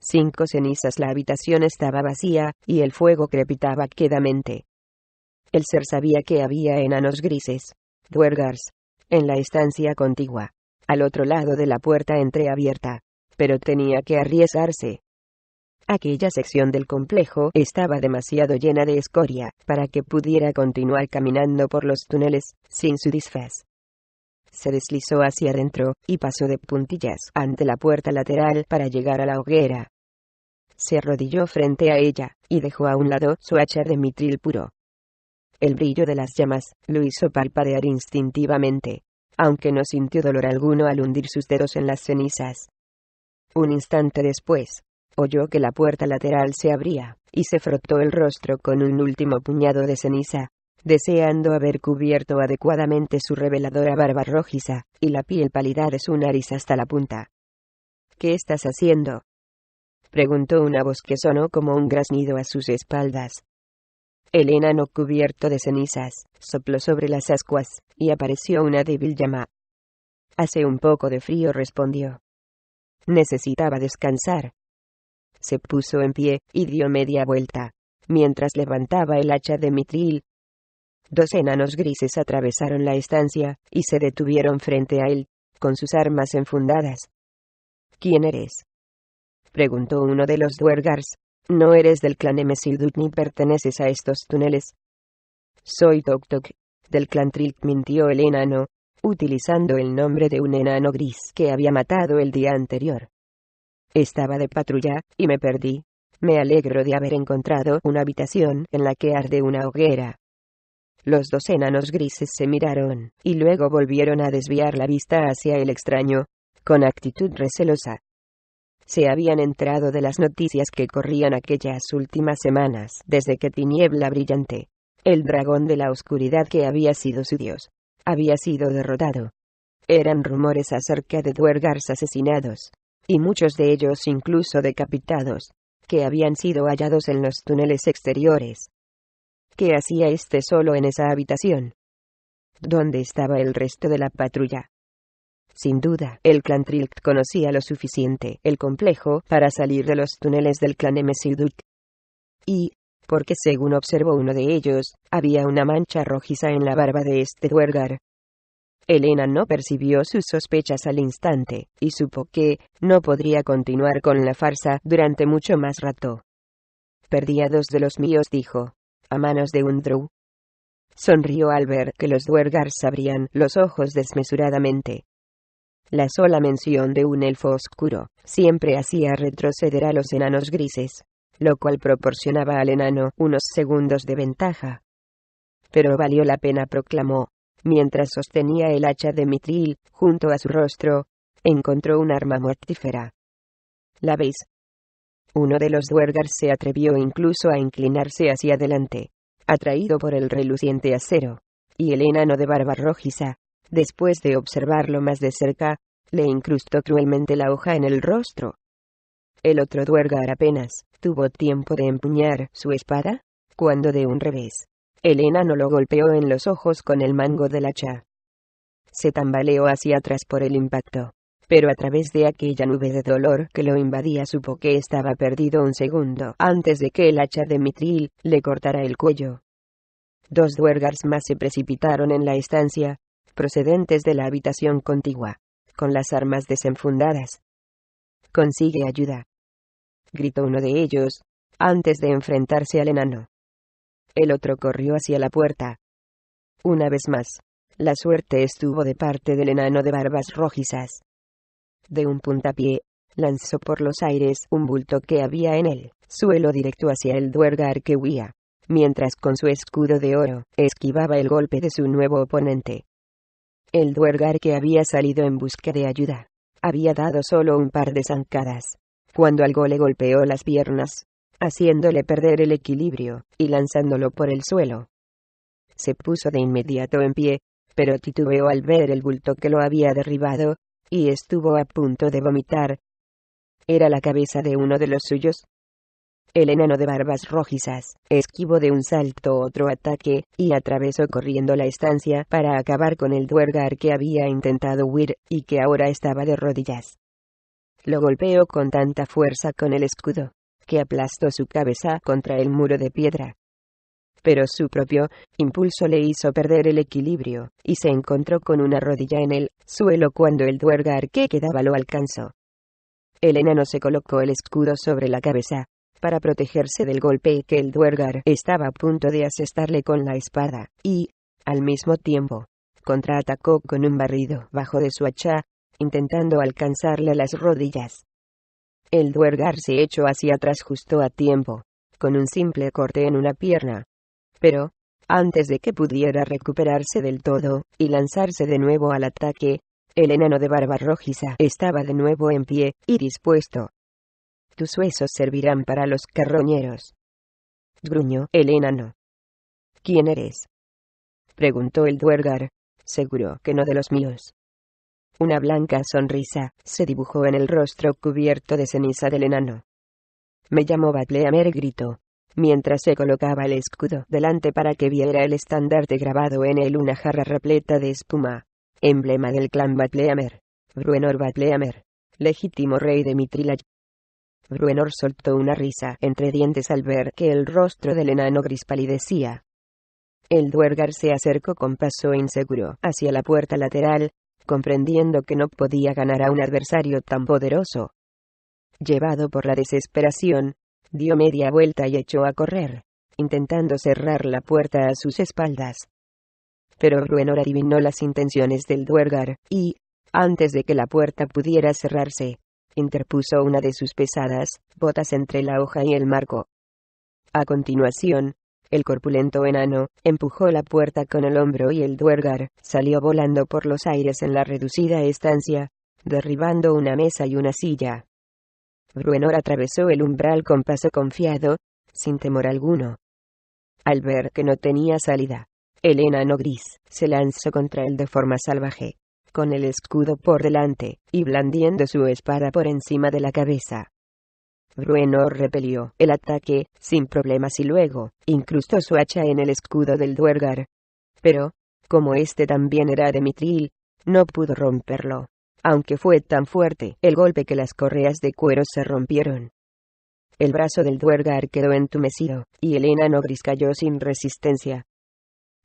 5 cenizas. La habitación estaba vacía, y el fuego crepitaba quedamente. El ser sabía que había enanos grises, duergars, en la estancia contigua, al otro lado de la puerta entreabierta, pero tenía que arriesgarse. Aquella sección del complejo estaba demasiado llena de escoria para que pudiera continuar caminando por los túneles sin su disfraz. Se deslizó hacia adentro y pasó de puntillas ante la puerta lateral para llegar a la hoguera. Se arrodilló frente a ella y dejó a un lado su hacha de mitril puro. El brillo de las llamas lo hizo parpadear instintivamente, aunque no sintió dolor alguno al hundir sus dedos en las cenizas. Un instante después, oyó que la puerta lateral se abría, y se frotó el rostro con un último puñado de ceniza, deseando haber cubierto adecuadamente su reveladora barba rojiza, y la piel pálida de su nariz hasta la punta. «¿Qué estás haciendo?», preguntó una voz que sonó como un graznido a sus espaldas. El enano cubierto de cenizas sopló sobre las ascuas, y apareció una débil llama. «Hace un poco de frío», respondió. Necesitaba descansar. Se puso en pie, y dio media vuelta, mientras levantaba el hacha de mitril. 2 enanos grises atravesaron la estancia, y se detuvieron frente a él, con sus armas enfundadas. «¿Quién eres?», preguntó uno de los duergars. «¿No eres del clan Emesildut ni perteneces a estos túneles?». «Soy Tok Tok, del clan Trilk», mintió el enano, utilizando el nombre de un enano gris que había matado el día anterior. «Estaba de patrulla, y me perdí. Me alegro de haber encontrado una habitación en la que arde una hoguera». Los 2 enanos grises se miraron, y luego volvieron a desviar la vista hacia el extraño, con actitud recelosa. Se habían enterado de las noticias que corrían aquellas últimas semanas desde que Tiniebla Brillante, el dragón de la oscuridad que había sido su dios, había sido derrotado. Eran rumores acerca de duergars asesinados, y muchos de ellos incluso decapitados, que habían sido hallados en los túneles exteriores. ¿Qué hacía este solo en esa habitación? ¿Dónde estaba el resto de la patrulla? Sin duda, el clan Trilk conocía lo suficiente el complejo para salir de los túneles del clan Emesildut. Y, porque según observó uno de ellos, había una mancha rojiza en la barba de este duergar. Elena no percibió sus sospechas al instante, y supo que no podría continuar con la farsa durante mucho más rato. «Perdí a 2 de los míos», dijo, «a manos de un drow». Sonrió al ver que los duergars abrían los ojos desmesuradamente. La sola mención de un elfo oscuro siempre hacía retroceder a los enanos grises, lo cual proporcionaba al enano unos segundos de ventaja. «Pero valió la pena», proclamó, mientras sostenía el hacha de mitril junto a su rostro. Encontró un arma mortífera. «¿La veis?». Uno de los duergars se atrevió incluso a inclinarse hacia adelante, atraído por el reluciente acero, y el enano de barba rojiza, después de observarlo más de cerca, le incrustó cruelmente la hoja en el rostro. El otro duergar apenas tuvo tiempo de empuñar su espada, cuando de un revés, el enano lo golpeó en los ojos con el mango del hacha. Se tambaleó hacia atrás por el impacto, pero a través de aquella nube de dolor que lo invadía supo que estaba perdido un segundo antes de que el hacha de mitril le cortara el cuello. 2 duergars más se precipitaron en la estancia, procedentes de la habitación contigua, con las armas desenfundadas. «Consigue ayuda», gritó uno de ellos, antes de enfrentarse al enano. El otro corrió hacia la puerta. Una vez más, la suerte estuvo de parte del enano de barbas rojizas. De un puntapié, lanzó por los aires un bulto que había en el suelo directo hacia el duergar que huía, mientras con su escudo de oro esquivaba el golpe de su nuevo oponente. El duergar que había salido en busca de ayuda había dado solo un par de zancadas, cuando algo le golpeó las piernas, haciéndole perder el equilibrio y lanzándolo por el suelo. Se puso de inmediato en pie, pero titubeó al ver el bulto que lo había derribado, y estuvo a punto de vomitar. ¿Era la cabeza de uno de los suyos? El enano de barbas rojizas esquivó de un salto otro ataque, y atravesó corriendo la estancia para acabar con el duergar que había intentado huir, y que ahora estaba de rodillas. Lo golpeó con tanta fuerza con el escudo, que aplastó su cabeza contra el muro de piedra. Pero su propio impulso le hizo perder el equilibrio, y se encontró con una rodilla en el suelo cuando el duergar que quedaba lo alcanzó. El enano se colocó el escudo sobre la cabeza, para protegerse del golpe que el duergar estaba a punto de asestarle con la espada, y, al mismo tiempo, contraatacó con un barrido bajo de su hacha, intentando alcanzarle las rodillas. El duergar se echó hacia atrás justo a tiempo, con un simple corte en una pierna. Pero, antes de que pudiera recuperarse del todo, y lanzarse de nuevo al ataque, el enano de barba rojiza estaba de nuevo en pie, y dispuesto. «Tus huesos servirán para los carroñeros», gruñó el enano. «¿Quién eres?», preguntó el duergar. «Seguro que no de los míos». Una blanca sonrisa se dibujó en el rostro cubierto de ceniza del enano. «Me llamo Batleamer», gritó, mientras se colocaba el escudo delante para que viera el estandarte grabado en él, una jarra repleta de espuma, emblema del clan Batleamer, Bruenor Batleamer, legítimo rey de Mithril. Bruenor soltó una risa entre dientes al ver que el rostro del enano gris palidecía. El duergar se acercó con paso inseguro hacia la puerta lateral, comprendiendo que no podía ganar a un adversario tan poderoso. Llevado por la desesperación, dio media vuelta y echó a correr, intentando cerrar la puerta a sus espaldas. Pero Bruenor adivinó las intenciones del duergar, y, antes de que la puerta pudiera cerrarse, interpuso una de sus pesadas botas entre la hoja y el marco. A continuación, el corpulento enano empujó la puerta con el hombro y el duergar salió volando por los aires en la reducida estancia, derribando una mesa y una silla. Bruenor atravesó el umbral con paso confiado, sin temor alguno. Al ver que no tenía salida, el enano gris se lanzó contra él de forma salvaje, con el escudo por delante, y blandiendo su espada por encima de la cabeza. Bruenor repelió el ataque sin problemas y luego incrustó su hacha en el escudo del duergar. Pero, como este también era de Mithril, no pudo romperlo, aunque fue tan fuerte el golpe que las correas de cuero se rompieron. El brazo del duergar quedó entumecido, y el enano gris cayó sin resistencia.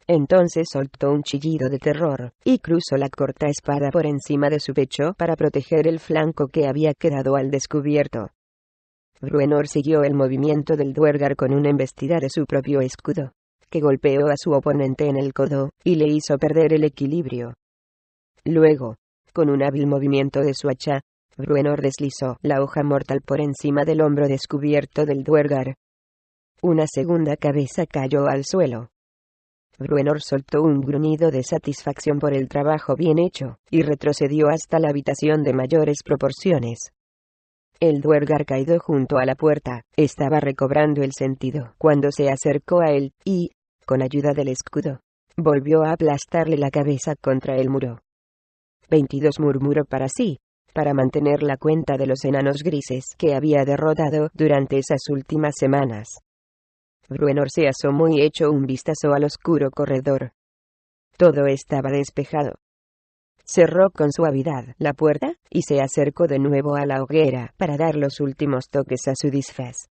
Entonces soltó un chillido de terror, y cruzó la corta espada por encima de su pecho para proteger el flanco que había quedado al descubierto. Bruenor siguió el movimiento del duergar con una embestida de su propio escudo, que golpeó a su oponente en el codo, y le hizo perder el equilibrio. Luego, con un hábil movimiento de su hacha, Bruenor deslizó la hoja mortal por encima del hombro descubierto del duergar. Una segunda cabeza cayó al suelo. Bruenor soltó un gruñido de satisfacción por el trabajo bien hecho, y retrocedió hasta la habitación de mayores proporciones. El duergar caído junto a la puerta estaba recobrando el sentido cuando se acercó a él, y, con ayuda del escudo, volvió a aplastarle la cabeza contra el muro. 22 murmuró para sí, para mantener la cuenta de los enanos grises que había derrotado durante esas últimas semanas. Bruenor se asomó y echó un vistazo al oscuro corredor. Todo estaba despejado. Cerró con suavidad la puerta, y se acercó de nuevo a la hoguera para dar los últimos toques a su disfraz.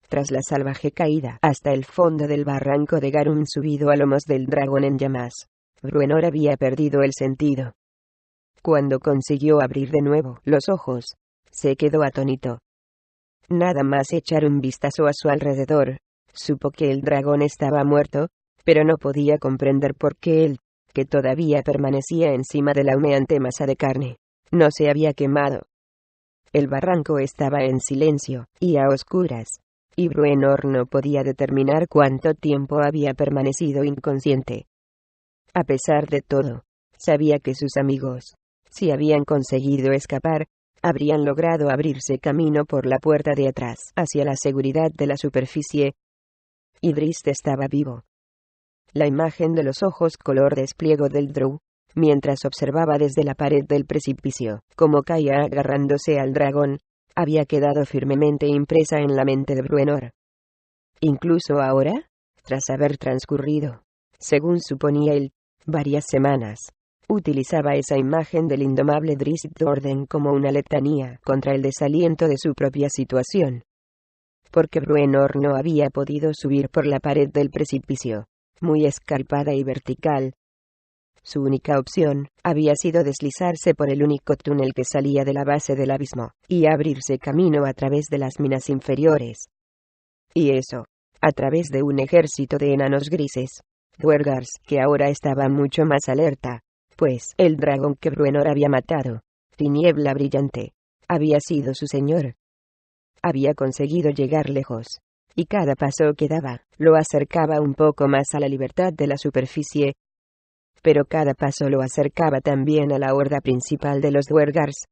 Tras la salvaje caída hasta el fondo del barranco de Garum subido a lomos del dragón en llamas, Bruenor había perdido el sentido. Cuando consiguió abrir de nuevo los ojos, se quedó atónito. Nada más echar un vistazo a su alrededor, supo que el dragón estaba muerto, pero no podía comprender por qué él, que todavía permanecía encima de la humeante masa de carne, no se había quemado. El barranco estaba en silencio, y a oscuras, y Bruenor no podía determinar cuánto tiempo había permanecido inconsciente. A pesar de todo, sabía que sus amigos, si habían conseguido escapar, habrían logrado abrirse camino por la puerta de atrás hacia la seguridad de la superficie. Idrist estaba vivo. La imagen de los ojos color despliego del Drow, mientras observaba desde la pared del precipicio cómo caía agarrándose al dragón, había quedado firmemente impresa en la mente de Bruenor. Incluso ahora, tras haber transcurrido, según suponía él, varias semanas, Utilizaba esa imagen del indomable Drizzt Do'Urden como una letanía contra el desaliento de su propia situación. Porque Bruenor no había podido subir por la pared del precipicio, muy escarpada y vertical. Su única opción había sido deslizarse por el único túnel que salía de la base del abismo, y abrirse camino a través de las minas inferiores. Y eso, a través de un ejército de enanos grises, Duergars, que ahora estaba mucho más alerta, pues el dragón que Bruenor había matado, Tiniebla Brillante, había sido su señor. Había conseguido llegar lejos, y cada paso que daba, lo acercaba un poco más a la libertad de la superficie. Pero cada paso lo acercaba también a la horda principal de los Duergars.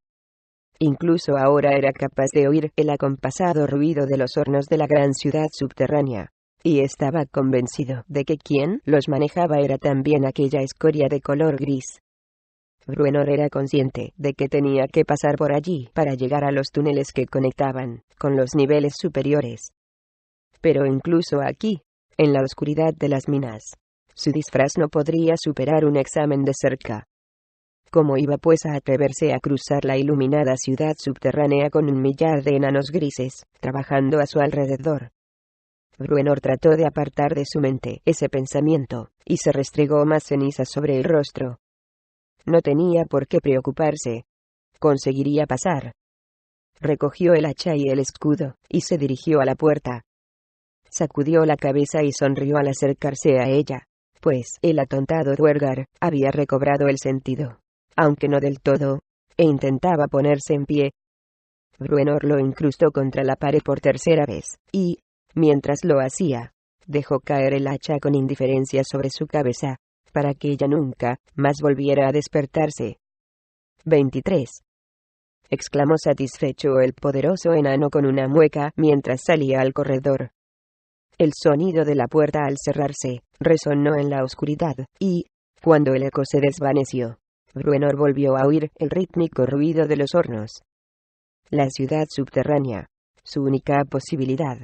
Incluso ahora era capaz de oír el acompasado ruido de los hornos de la gran ciudad subterránea, y estaba convencido de que quien los manejaba era también aquella escoria de color gris. Bruenor era consciente de que tenía que pasar por allí para llegar a los túneles que conectaban con los niveles superiores. Pero incluso aquí, en la oscuridad de las minas, su disfraz no podría superar un examen de cerca. ¿Cómo iba pues a atreverse a cruzar la iluminada ciudad subterránea con 1.000.000 de enanos grises trabajando a su alrededor? Bruenor trató de apartar de su mente ese pensamiento, y se restregó más ceniza sobre el rostro. No tenía por qué preocuparse. Conseguiría pasar. Recogió el hacha y el escudo, y se dirigió a la puerta. Sacudió la cabeza y sonrió al acercarse a ella, pues el atontado Duergar había recobrado el sentido, aunque no del todo, e intentaba ponerse en pie. Bruenor lo incrustó contra la pared por tercera vez, y, mientras lo hacía, dejó caer el hacha con indiferencia sobre su cabeza, para que ella nunca más volviera a despertarse. 23. Exclamó satisfecho el poderoso enano con una mueca mientras salía al corredor. El sonido de la puerta al cerrarse resonó en la oscuridad, y, cuando el eco se desvaneció, Bruenor volvió a oír el rítmico ruido de los hornos. La ciudad subterránea, su única posibilidad.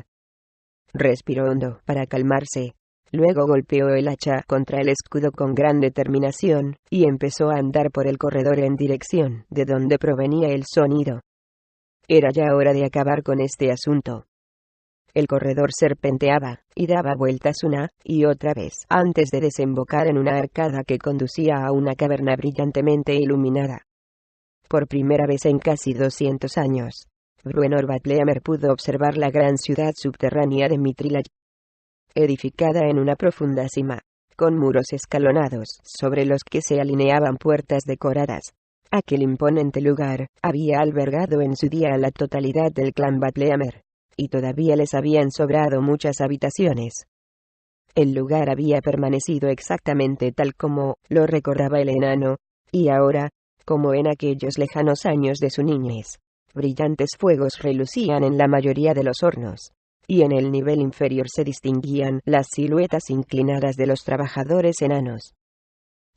Respiró hondo para calmarse. Luego golpeó el hacha contra el escudo con gran determinación, y empezó a andar por el corredor en dirección de donde provenía el sonido. Era ya hora de acabar con este asunto. El corredor serpenteaba, y daba vueltas una y otra vez, antes de desembocar en una arcada que conducía a una caverna brillantemente iluminada. Por primera vez en casi 200 años, Bruenor Badlehammer pudo observar la gran ciudad subterránea de Mithril, edificada en una profunda cima, con muros escalonados sobre los que se alineaban puertas decoradas. Aquel imponente lugar había albergado en su día a la totalidad del clan Badlehammer, y todavía les habían sobrado muchas habitaciones. El lugar había permanecido exactamente tal como lo recordaba el enano, y ahora, como en aquellos lejanos años de su niñez, brillantes fuegos relucían en la mayoría de los hornos, y en el nivel inferior se distinguían las siluetas inclinadas de los trabajadores enanos.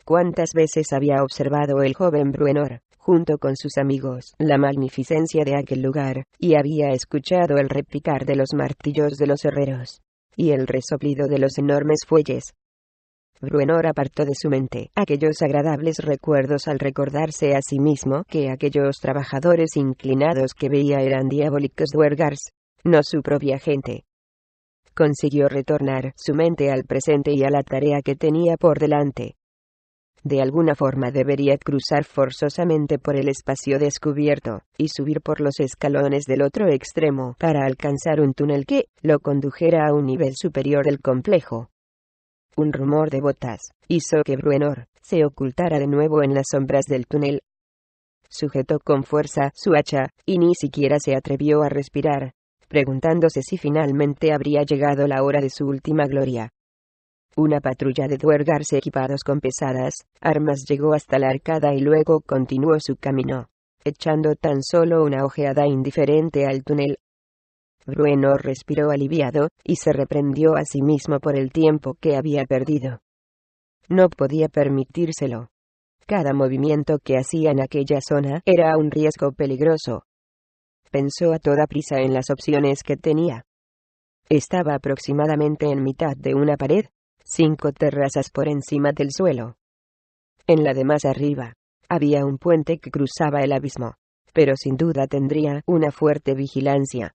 ¿Cuántas veces había observado el joven Bruenor, junto con sus amigos, la magnificencia de aquel lugar, y había escuchado el repicar de los martillos de los herreros, y el resoplido de los enormes fuelles? Bruenor apartó de su mente aquellos agradables recuerdos al recordarse a sí mismo que aquellos trabajadores inclinados que veía eran diabólicos Duergars, no su propia gente. Consiguió retornar su mente al presente y a la tarea que tenía por delante. De alguna forma debería cruzar forzosamente por el espacio descubierto, y subir por los escalones del otro extremo para alcanzar un túnel que lo condujera a un nivel superior del complejo. Un rumor de botas hizo que Bruenor se ocultara de nuevo en las sombras del túnel. Sujetó con fuerza su hacha, y ni siquiera se atrevió a respirar, preguntándose si finalmente habría llegado la hora de su última gloria. Una patrulla de Duergars equipados con pesadas armas llegó hasta la arcada y luego continuó su camino, echando tan solo una ojeada indiferente al túnel. Bruenor respiró aliviado, y se reprendió a sí mismo por el tiempo que había perdido. No podía permitírselo. Cada movimiento que hacía en aquella zona era un riesgo peligroso. Pensó a toda prisa en las opciones que tenía. Estaba aproximadamente en mitad de una pared, 5 terrazas por encima del suelo. En la de más arriba, había un puente que cruzaba el abismo, pero sin duda tendría una fuerte vigilancia.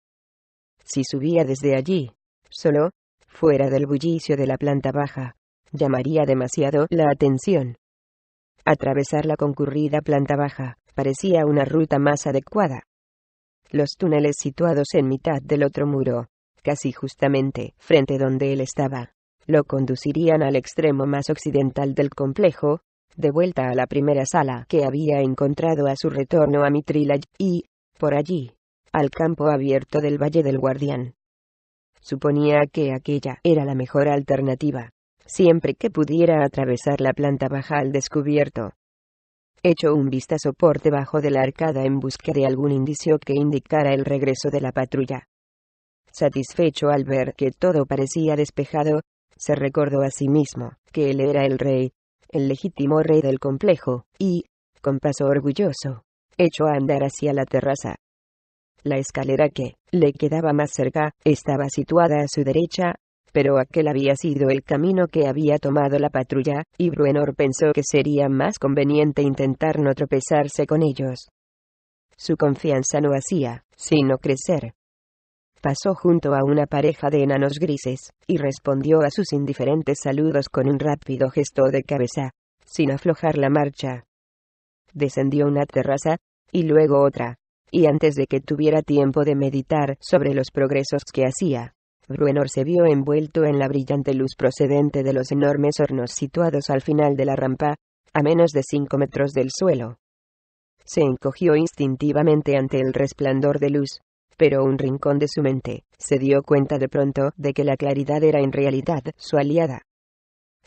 Si subía desde allí, solo, fuera del bullicio de la planta baja, llamaría demasiado la atención. Atravesar la concurrida planta baja parecía una ruta más adecuada. Los túneles situados en mitad del otro muro, casi justamente frente donde él estaba, lo conducirían al extremo más occidental del complejo, de vuelta a la primera sala que había encontrado a su retorno a Mithril y, por allí, al campo abierto del Valle del Guardián. Suponía que aquella era la mejor alternativa, siempre que pudiera atravesar la planta baja al descubierto. Echó un vistazo por debajo de la arcada en busca de algún indicio que indicara el regreso de la patrulla. Satisfecho al ver que todo parecía despejado, se recordó a sí mismo que él era el rey, el legítimo rey del complejo, y, con paso orgulloso, echó a andar hacia la terraza. La escalera que le quedaba más cerca estaba situada a su derecha, pero aquel había sido el camino que había tomado la patrulla, y Bruenor pensó que sería más conveniente intentar no tropezarse con ellos. Su confianza no hacía sino crecer. Pasó junto a una pareja de enanos grises, y respondió a sus indiferentes saludos con un rápido gesto de cabeza, sin aflojar la marcha. Descendió una terraza, y luego otra, y antes de que tuviera tiempo de meditar sobre los progresos que hacía, Bruenor se vio envuelto en la brillante luz procedente de los enormes hornos situados al final de la rampa, a menos de 5 metros del suelo. Se encogió instintivamente ante el resplandor de luz, pero un rincón de su mente se dio cuenta de pronto de que la claridad era en realidad su aliada.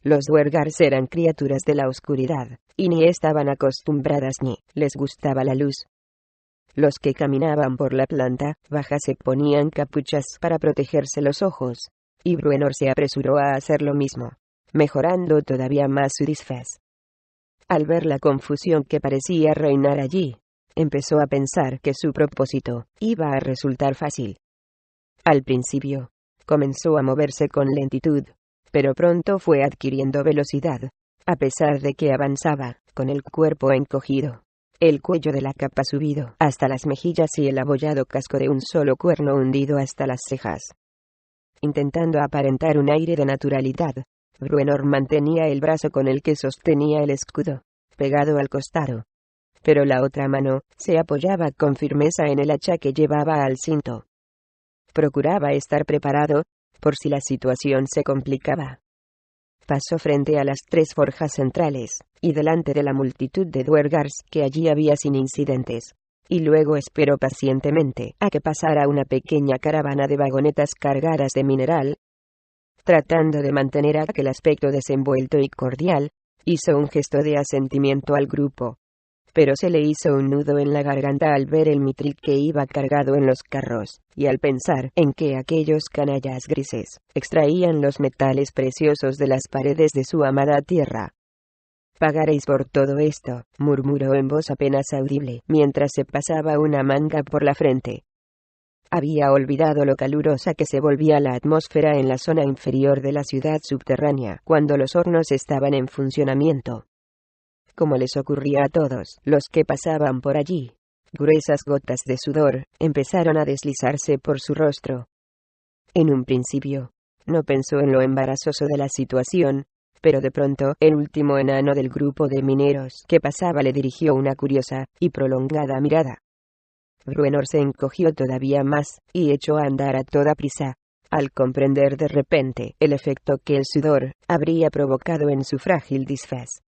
Los Duergars eran criaturas de la oscuridad, y ni estaban acostumbradas ni les gustaba la luz. Los que caminaban por la planta baja se ponían capuchas para protegerse los ojos, y Bruenor se apresuró a hacer lo mismo, mejorando todavía más su disfraz. Al ver la confusión que parecía reinar allí, empezó a pensar que su propósito iba a resultar fácil. Al principio, comenzó a moverse con lentitud, pero pronto fue adquiriendo velocidad, a pesar de que avanzaba, con el cuerpo encogido, el cuello de la capa subido hasta las mejillas y el abollado casco de un solo cuerno hundido hasta las cejas. Intentando aparentar un aire de naturalidad, Bruenor mantenía el brazo con el que sostenía el escudo, pegado al costado, pero la otra mano se apoyaba con firmeza en el hacha que llevaba al cinto. Procuraba estar preparado, por si la situación se complicaba. Pasó frente a las 3 forjas centrales, y delante de la multitud de Duergars que allí había sin incidentes, y luego esperó pacientemente a que pasara una pequeña caravana de vagonetas cargadas de mineral. Tratando de mantener aquel aspecto desenvuelto y cordial, hizo un gesto de asentimiento al grupo. Pero se le hizo un nudo en la garganta al ver el mithril que iba cargado en los carros, y al pensar en que aquellos canallas grises extraían los metales preciosos de las paredes de su amada tierra. «Pagaréis por todo esto», murmuró en voz apenas audible, mientras se pasaba una manga por la frente. Había olvidado lo calurosa que se volvía la atmósfera en la zona inferior de la ciudad subterránea cuando los hornos estaban en funcionamiento. Como les ocurría a todos los que pasaban por allí, gruesas gotas de sudor empezaron a deslizarse por su rostro. En un principio, no pensó en lo embarazoso de la situación, pero de pronto el último enano del grupo de mineros que pasaba le dirigió una curiosa y prolongada mirada. Bruenor se encogió todavía más, y echó a andar a toda prisa, al comprender de repente el efecto que el sudor habría provocado en su frágil disfraz.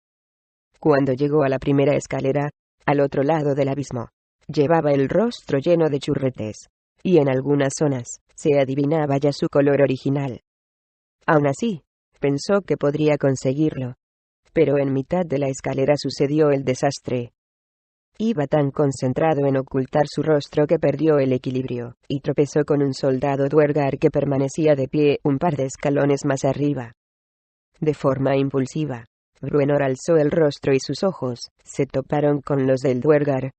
Cuando llegó a la primera escalera, al otro lado del abismo, llevaba el rostro lleno de churretes, y en algunas zonas se adivinaba ya su color original. Aún así, pensó que podría conseguirlo. Pero en mitad de la escalera sucedió el desastre. Iba tan concentrado en ocultar su rostro que perdió el equilibrio, y tropezó con un soldado Duergar que permanecía de pie un par de escalones más arriba. De forma impulsiva, Bruenor alzó el rostro y sus ojos se toparon con los del Duergar.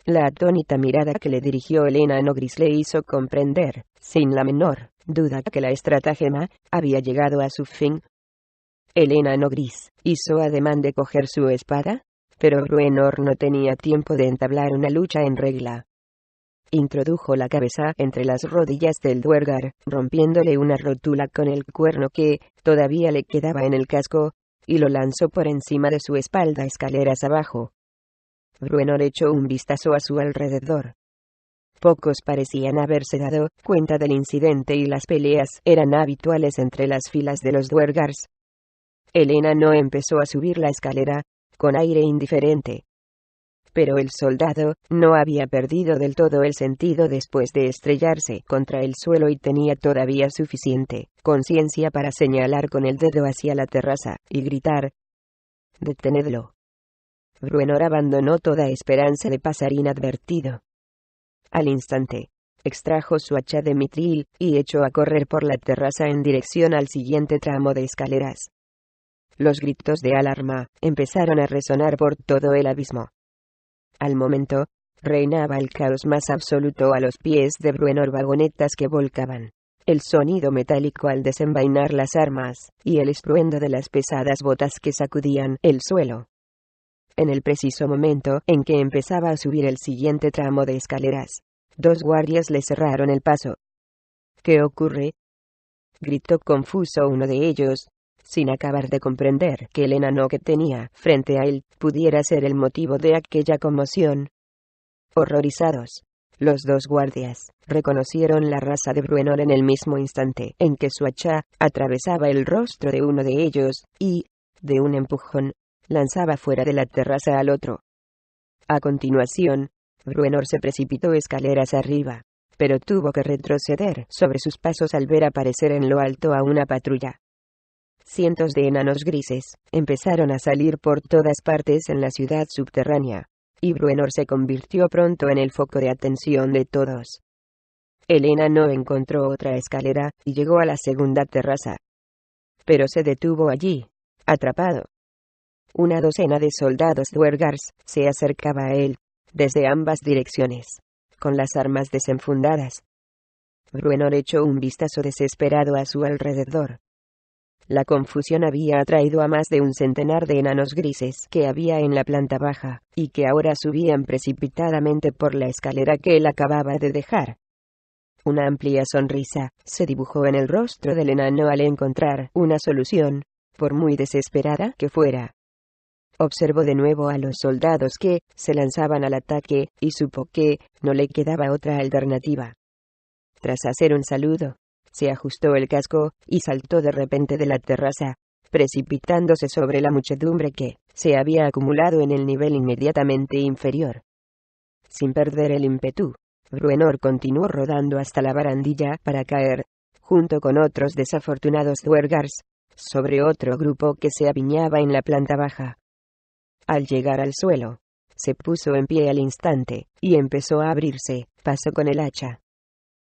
La atónita mirada que le dirigió el enano gris le hizo comprender, sin la menor duda, que la estratagema había llegado a su fin. El enano gris hizo ademán de coger su espada, pero Bruenor no tenía tiempo de entablar una lucha en regla. Introdujo la cabeza entre las rodillas del Duergar, rompiéndole una rótula con el cuerno que todavía le quedaba en el casco, y lo lanzó por encima de su espalda escaleras abajo. Bruenor echó un vistazo a su alrededor. Pocos parecían haberse dado cuenta del incidente y las peleas eran habituales entre las filas de los Duergars. El enano empezó a subir la escalera, con aire indiferente. Pero el soldado no había perdido del todo el sentido después de estrellarse contra el suelo y tenía todavía suficiente conciencia para señalar con el dedo hacia la terraza y gritar: «¡Detenedlo!». Bruenor abandonó toda esperanza de pasar inadvertido. Al instante, extrajo su hacha de mitril y echó a correr por la terraza en dirección al siguiente tramo de escaleras. Los gritos de alarma empezaron a resonar por todo el abismo. Al momento, reinaba el caos más absoluto a los pies de Bruenor, vagonetas que volcaban, el sonido metálico al desenvainar las armas, y el estruendo de las pesadas botas que sacudían el suelo. En el preciso momento en que empezaba a subir el siguiente tramo de escaleras, 2 guardias le cerraron el paso. «¿Qué ocurre?», gritó confuso uno de ellos, sin acabar de comprender que el enano que tenía frente a él pudiera ser el motivo de aquella conmoción. Horrorizados, los 2 guardias reconocieron la raza de Bruenor en el mismo instante en que su hacha atravesaba el rostro de uno de ellos, y, de un empujón, lanzaba fuera de la terraza al otro. A continuación, Bruenor se precipitó escaleras arriba, pero tuvo que retroceder sobre sus pasos al ver aparecer en lo alto a una patrulla. Cientos de enanos grises empezaron a salir por todas partes en la ciudad subterránea, y Bruenor se convirtió pronto en el foco de atención de todos. El enano encontró otra escalera y llegó a la segunda terraza. Pero se detuvo allí, atrapado. Una docena de soldados Duergars se acercaba a él, desde ambas direcciones, con las armas desenfundadas. Bruenor echó un vistazo desesperado a su alrededor. La confusión había atraído a más de un centenar de enanos grises que había en la planta baja, y que ahora subían precipitadamente por la escalera que él acababa de dejar. Una amplia sonrisa se dibujó en el rostro del enano al encontrar una solución, por muy desesperada que fuera. Observó de nuevo a los soldados que se lanzaban al ataque, y supo que no le quedaba otra alternativa. Tras hacer un saludo, se ajustó el casco, y saltó de repente de la terraza, precipitándose sobre la muchedumbre que se había acumulado en el nivel inmediatamente inferior. Sin perder el ímpetu, Bruenor continuó rodando hasta la barandilla para caer, junto con otros desafortunados Duergars, sobre otro grupo que se apiñaba en la planta baja. Al llegar al suelo, se puso en pie al instante, y empezó a abrirse paso con el hacha.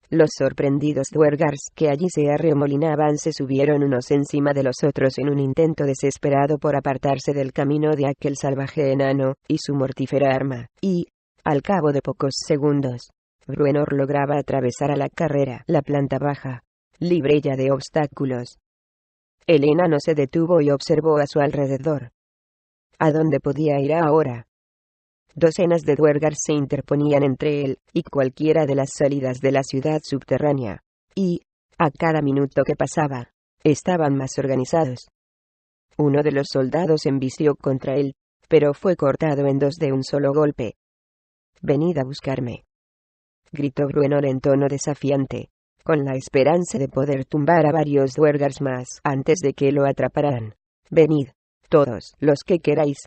Los sorprendidos Duergars que allí se arremolinaban se subieron unos encima de los otros en un intento desesperado por apartarse del camino de aquel salvaje enano y su mortífera arma, y, al cabo de pocos segundos, Bruenor lograba atravesar a la carrera la planta baja, libre ya de obstáculos. El enano se detuvo y observó a su alrededor. ¿A dónde podía ir ahora? Docenas de Duergars se interponían entre él y cualquiera de las salidas de la ciudad subterránea, y, a cada minuto que pasaba, estaban más organizados. Uno de los soldados embistió contra él, pero fue cortado en 2 de un solo golpe. «Venid a buscarme», gritó Bruenor en tono desafiante, con la esperanza de poder tumbar a varios Duergars más antes de que lo atraparan. «Venid, todos los que queráis.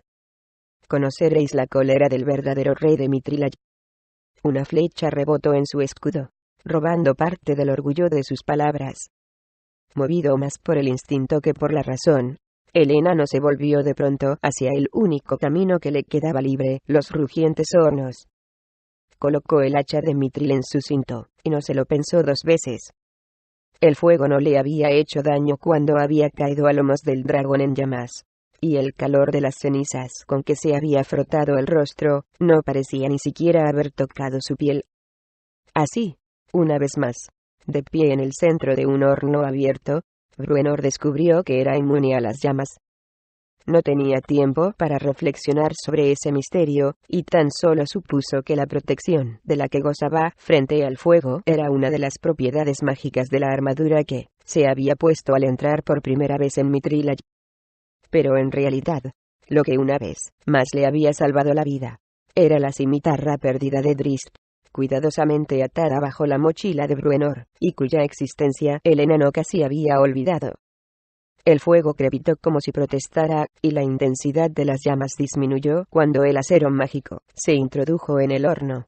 Conoceréis la cólera del verdadero rey de Mitrilay». Una flecha rebotó en su escudo, robando parte del orgullo de sus palabras. Movido más por el instinto que por la razón, el enano se volvió de pronto hacia el único camino que le quedaba libre, los rugientes hornos. Colocó el hacha de mitril en su cinto, y no se lo pensó 2 veces. El fuego no le había hecho daño cuando había caído a lomos del dragón en llamas, y el calor de las cenizas con que se había frotado el rostro no parecía ni siquiera haber tocado su piel. Así, una vez más, de pie en el centro de un horno abierto, Bruenor descubrió que era inmune a las llamas. No tenía tiempo para reflexionar sobre ese misterio, y tan solo supuso que la protección de la que gozaba frente al fuego era una de las propiedades mágicas de la armadura que se había puesto al entrar por primera vez en Mithril. Pero en realidad, lo que una vez más le había salvado la vida era la cimitarra perdida de Drizzt, cuidadosamente atada bajo la mochila de Bruenor, y cuya existencia el enano casi había olvidado. El fuego crepitó como si protestara, y la intensidad de las llamas disminuyó cuando el acero mágico se introdujo en el horno.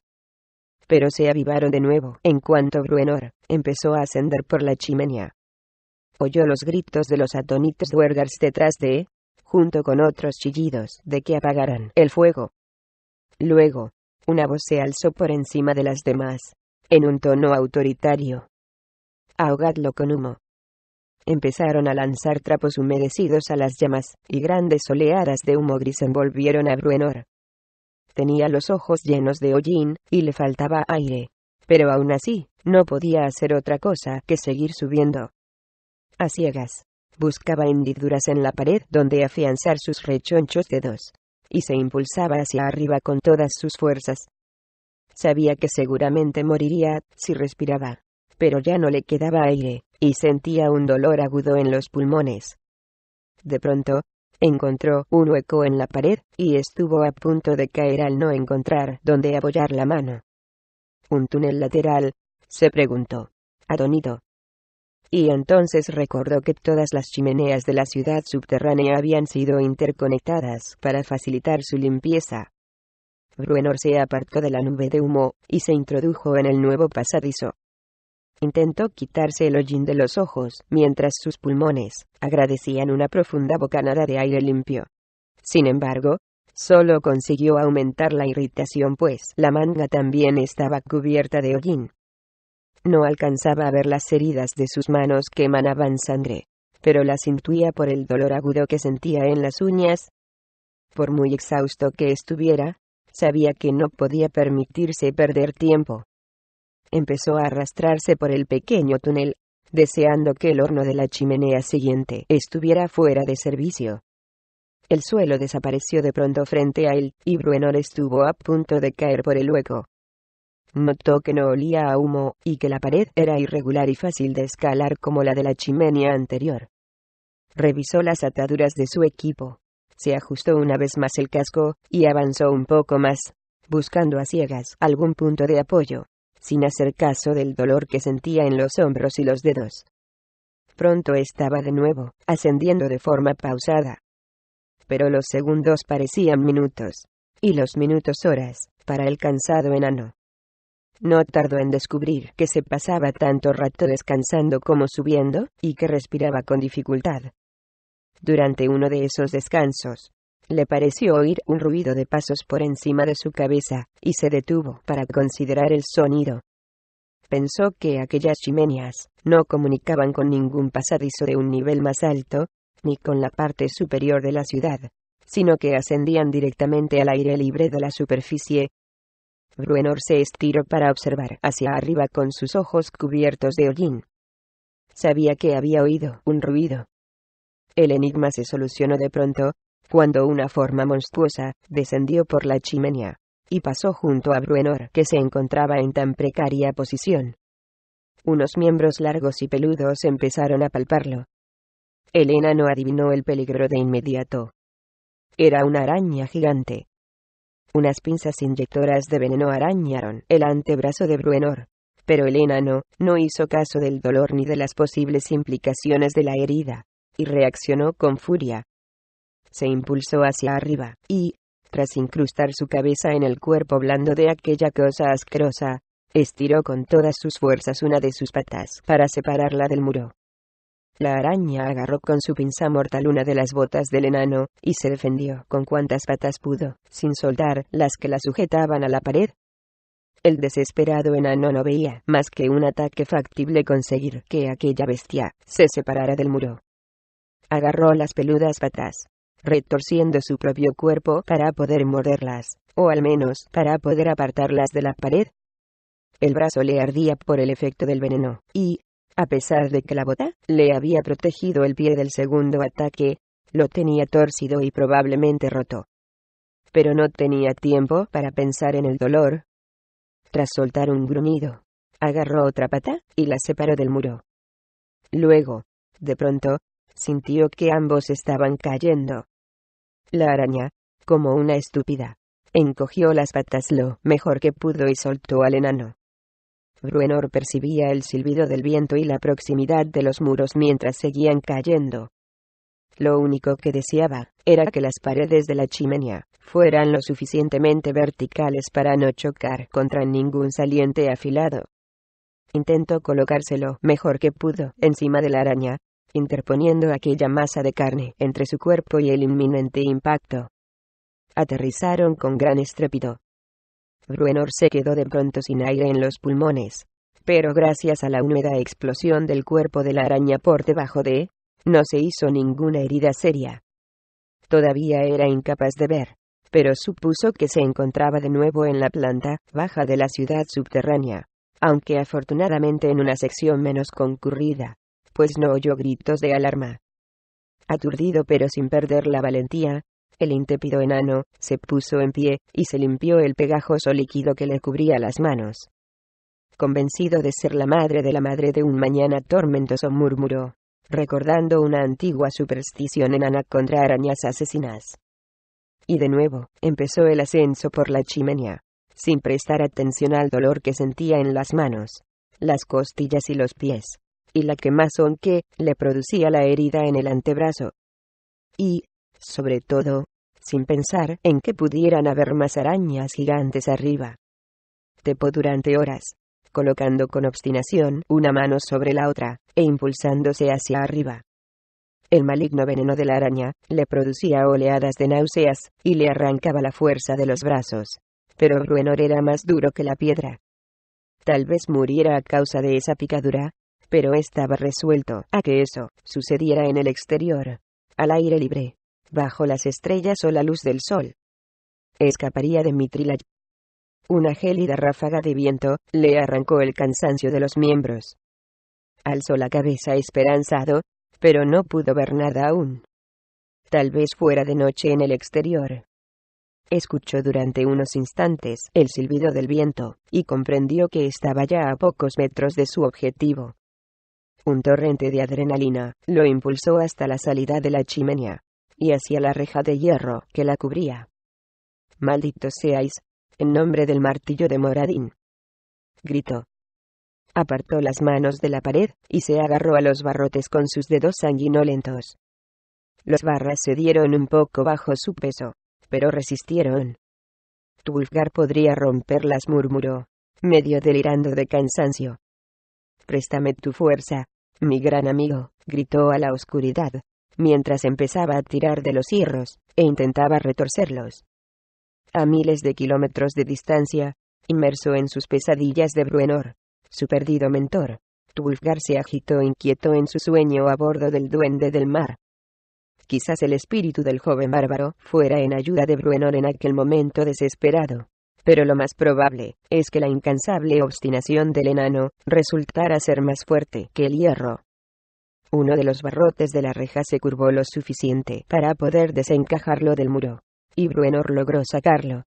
Pero se avivaron de nuevo en cuanto Bruenor empezó a ascender por la chimenea. Oyó los gritos de los atónitos duergars detrás de, junto con otros chillidos de que apagaran el fuego. Luego, una voz se alzó por encima de las demás, en un tono autoritario. «Ahogadlo con humo». Empezaron a lanzar trapos humedecidos a las llamas, y grandes oleadas de humo gris envolvieron a Bruenor. Tenía los ojos llenos de hollín, y le faltaba aire. Pero aún así, no podía hacer otra cosa que seguir subiendo. A ciegas, buscaba hendiduras en la pared donde afianzar sus rechonchos dedos, y se impulsaba hacia arriba con todas sus fuerzas. Sabía que seguramente moriría si respiraba, pero ya no le quedaba aire, y sentía un dolor agudo en los pulmones. De pronto, encontró un hueco en la pared, y estuvo a punto de caer al no encontrar dónde apoyar la mano. ¿Un túnel lateral?, se preguntó, atónito. Y entonces recordó que todas las chimeneas de la ciudad subterránea habían sido interconectadas para facilitar su limpieza. Bruenor se apartó de la nube de humo, y se introdujo en el nuevo pasadizo. Intentó quitarse el hollín de los ojos, mientras sus pulmones agradecían una profunda bocanada de aire limpio. Sin embargo, solo consiguió aumentar la irritación, pues la manga también estaba cubierta de hollín. No alcanzaba a ver las heridas de sus manos que emanaban sangre, pero las intuía por el dolor agudo que sentía en las uñas. Por muy exhausto que estuviera, sabía que no podía permitirse perder tiempo. Empezó a arrastrarse por el pequeño túnel, deseando que el horno de la chimenea siguiente estuviera fuera de servicio. El suelo desapareció de pronto frente a él, y Bruenor estuvo a punto de caer por el hueco. Notó que no olía a humo, y que la pared era irregular y fácil de escalar como la de la chimenea anterior. Revisó las ataduras de su equipo, se ajustó una vez más el casco, y avanzó un poco más, buscando a ciegas algún punto de apoyo, sin hacer caso del dolor que sentía en los hombros y los dedos. Pronto estaba de nuevo, ascendiendo de forma pausada. Pero los segundos parecían minutos, y los minutos horas, para el cansado enano. No tardó en descubrir que se pasaba tanto rato descansando como subiendo, y que respiraba con dificultad. Durante uno de esos descansos, le pareció oír un ruido de pasos por encima de su cabeza, y se detuvo para considerar el sonido. Pensó que aquellas chimeneas no comunicaban con ningún pasadizo de un nivel más alto, ni con la parte superior de la ciudad, sino que ascendían directamente al aire libre de la superficie. Bruenor se estiró para observar hacia arriba con sus ojos cubiertos de hollín. Sabía que había oído un ruido. El enigma se solucionó de pronto, cuando una forma monstruosa descendió por la chimenea, y pasó junto a Bruenor, que se encontraba en tan precaria posición. Unos miembros largos y peludos empezaron a palparlo. El enano adivinó el peligro de inmediato. Era una araña gigante. Unas pinzas inyectoras de veneno arañaron el antebrazo de Bruenor, pero el enano no hizo caso del dolor ni de las posibles implicaciones de la herida, y reaccionó con furia. Se impulsó hacia arriba, y, tras incrustar su cabeza en el cuerpo blando de aquella cosa asquerosa, estiró con todas sus fuerzas una de sus patas para separarla del muro. La araña agarró con su pinza mortal una de las botas del enano, y se defendió con cuantas patas pudo, sin soltar las que la sujetaban a la pared. El desesperado enano no veía más que un ataque factible conseguir que aquella bestia se separara del muro. Agarró las peludas patas, retorciendo su propio cuerpo para poder morderlas, o al menos para poder apartarlas de la pared. El brazo le ardía por el efecto del veneno, y, A pesar de que la bota le había protegido el pie del segundo ataque, lo tenía torcido y probablemente roto. Pero no tenía tiempo para pensar en el dolor. Tras soltar un gruñido, agarró otra pata y la separó del muro. Luego, de pronto, sintió que ambos estaban cayendo. La araña, como una estúpida, encogió las patas lo mejor que pudo y soltó al enano. Bruenor percibía el silbido del viento y la proximidad de los muros mientras seguían cayendo. Lo único que deseaba era que las paredes de la chimenea fueran lo suficientemente verticales para no chocar contra ningún saliente afilado. Intentó colocárselo mejor que pudo encima de la araña, interponiendo aquella masa de carne entre su cuerpo y el inminente impacto. Aterrizaron con gran estrépito. Bruenor se quedó de pronto sin aire en los pulmones, pero gracias a la húmeda explosión del cuerpo de la araña por debajo de, no se hizo ninguna herida seria. Todavía era incapaz de ver, pero supuso que se encontraba de nuevo en la planta baja de la ciudad subterránea, aunque afortunadamente en una sección menos concurrida, pues no oyó gritos de alarma. Aturdido pero sin perder la valentía, el intrépido enano se puso en pie y se limpió el pegajoso líquido que le cubría las manos. Convencido de ser la madre de un mañana tormentoso, murmuró, recordando una antigua superstición enana contra arañas asesinas. Y de nuevo, empezó el ascenso por la chimenea, sin prestar atención al dolor que sentía en las manos, las costillas y los pies, y la quemazón que le producía la herida en el antebrazo. Y, sobre todo, sin pensar en que pudieran haber más arañas gigantes arriba. Trepó durante horas, colocando con obstinación una mano sobre la otra, e impulsándose hacia arriba. El maligno veneno de la araña le producía oleadas de náuseas, y le arrancaba la fuerza de los brazos. Pero Bruenor era más duro que la piedra. Tal vez muriera a causa de esa picadura, pero estaba resuelto a que eso sucediera en el exterior, al aire libre, bajo las estrellas o la luz del sol. Escaparía de Mithril. Una gélida ráfaga de viento le arrancó el cansancio de los miembros. Alzó la cabeza esperanzado, pero no pudo ver nada aún. Tal vez fuera de noche en el exterior. Escuchó durante unos instantes el silbido del viento, y comprendió que estaba ya a pocos metros de su objetivo. Un torrente de adrenalina lo impulsó hasta la salida de la chimenea, y hacia la reja de hierro que la cubría. «Malditos seáis, en nombre del martillo de Moradin», gritó. Apartó las manos de la pared, y se agarró a los barrotes con sus dedos sanguinolentos. Los barras cedieron un poco bajo su peso, pero resistieron. «Tulfgar podría romperlas», murmuró, medio delirando de cansancio. «Préstame tu fuerza, mi gran amigo», gritó a la oscuridad, mientras empezaba a tirar de los hierros, e intentaba retorcerlos. A miles de kilómetros de distancia, inmerso en sus pesadillas de Bruenor, su perdido mentor, Tulfgar se agitó inquieto en su sueño a bordo del duende del mar. Quizás el espíritu del joven bárbaro fuera en ayuda de Bruenor en aquel momento desesperado, pero lo más probable es que la incansable obstinación del enano resultara ser más fuerte que el hierro. Uno de los barrotes de la reja se curvó lo suficiente para poder desencajarlo del muro, y Bruenor logró sacarlo.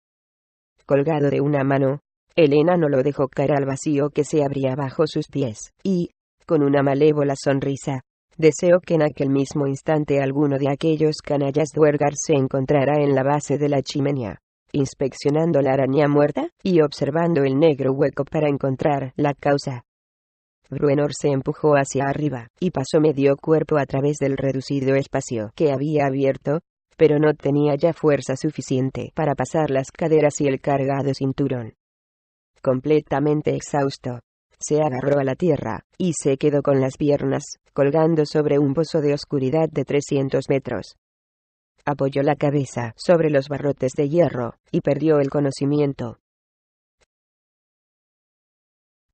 Colgado de una mano, el enano lo dejó caer al vacío que se abría bajo sus pies, y, con una malévola sonrisa, deseó que en aquel mismo instante alguno de aquellos canallas Duergar se encontrara en la base de la chimenea, inspeccionando la araña muerta y observando el negro hueco para encontrar la causa. Bruenor se empujó hacia arriba, y pasó medio cuerpo a través del reducido espacio que había abierto, pero no tenía ya fuerza suficiente para pasar las caderas y el cargado cinturón. Completamente exhausto, se agarró a la tierra, y se quedó con las piernas colgando sobre un pozo de oscuridad de 300 metros. Apoyó la cabeza sobre los barrotes de hierro, y perdió el conocimiento.